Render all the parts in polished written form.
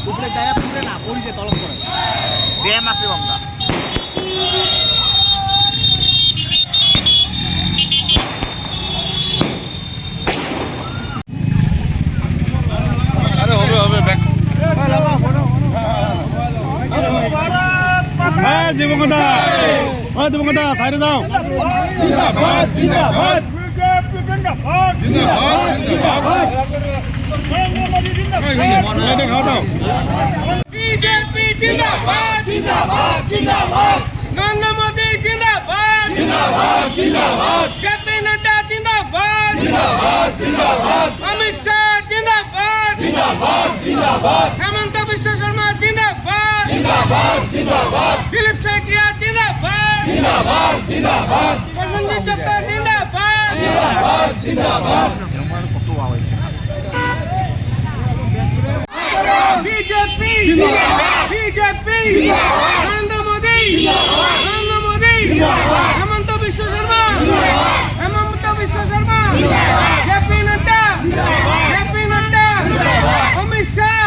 উপরে যায় পুরে না পড়ি যে তলব করে ব্যায়াম আছে বামটা আরে হবে হবে ব্যাক হ্যাঁ জীবকদা হ্যাঁ জীবকদা সাইডে দাও জিন্দাবাদ জিন্দাবাদ জিন্দাবাদ জিন্দাবাদ জিন্দাবাদ এটা খাও দাও বিজেপি জিন্দাবাদ জিন্দাবাদ জিন্দাবাদ নরেন্দ্র মোদি জিন্দাবাদ জিন্দাবাদ জিন্দাবাদ জেপি নাড্ডা জিন্দাবাদ জিন্দাবাদ জিন্দাবাদ অমিত শাহ জিন্দাবাদ জিন্দাবাদ জিন্দাবাদ হেমন্ত বিশ্ব শর্মা জিন্দাবাদ জিন্দাবাদ জিন্দাবাদ দিলীপ শেখিয়া জিন্দাবাদ জিন্দাবাদ জিন্দাবাদ প্রসেনজিৎ দত্ত জিন্দাবাদ জিন্দাবাদ জিন্দাবাদ কত আওয়াইছে BJP BJP Narendra Modi Narendra Modi Hemanta Biswa Sarma Hemanta Biswa Sarma JP Nadda Amit Shah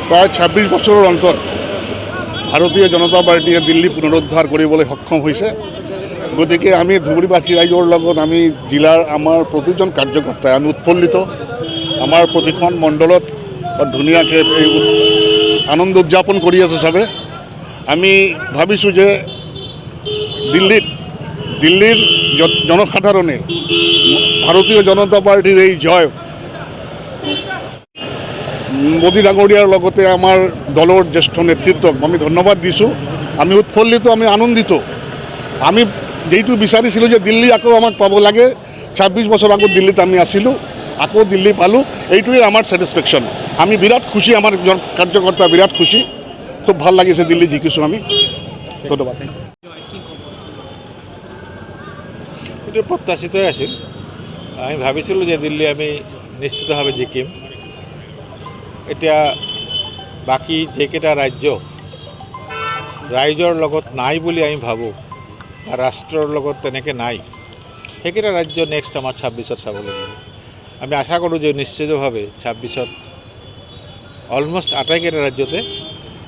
প্রায় ২৬ বছরের অন্তর ভারতীয় জনতা পাৰ্টীয়ে দিল্লী পুনৰুদ্ধাৰ কৰিবলৈ সক্ষম হৈছে গতিকে আমি ধুবুৰীবাসী ৰাইজৰ লগত আমি জিলাৰ আমাৰ প্ৰতিজন কাৰ্যকৰ্তাই আমি উৎফুল্লিত আমাৰ প্ৰতিখন মণ্ডলত ধুনীয়াকৈ এই আনন্দ উদযাপন কৰি আছে চবে আমি ভাবিছোঁ যে দিল্লীৰ জনসাধাৰণে ভাৰতীয় জনতা পাৰ্টীৰ এই জয় মোদী ডাঙৰীয়াৰ লগতে আমাৰ দলৰ জ্যেষ্ঠ নেতৃত্বক আমি ধন্যবাদ দিছোঁ আমি উৎফুল্লিত আমি আনন্দিত আমি যেইটো বিচাৰিছিলোঁ যে দিল্লী আকৌ আমাক পাব লাগে ২৬ বছৰ আগত দিল্লীত আমি আছিলোঁ আকৌ দিল্লী পালোঁ এইটোৱে আমাৰ ছেটিছফেকশ্যন আমি বিৰাট খুশি আমাৰ কাৰ্যকৰ্তা বিৰাট খুশি খুব ভাল লাগিছে দিল্লী জিকিছোঁ আমি ধন্যবাদ এইটো প্ৰত্যাশিতই আছিল আমি ভাবিছিলোঁ যে দিল্লী আমি নিশ্চিতভাৱে জিকিম এতিয়া বাকী যেকেইটা ৰাইজৰ লগত নাই বুলি আমি ভাবোঁ বা ৰাষ্ট্ৰৰ লগত তেনেকৈ নাই সেইকেইটা ৰাজ্য নেক্সট আমাৰ ২৬ত চাব লাগিব আমি আশা কৰোঁ যে নিশ্চিতভাৱে ২৬ত অলমষ্ট আটাইকেইটা ৰাজ্যতে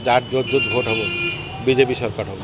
যাৰ য'ত য'ত ভোট হ'ব বিজেপি চৰকাৰ হ'ব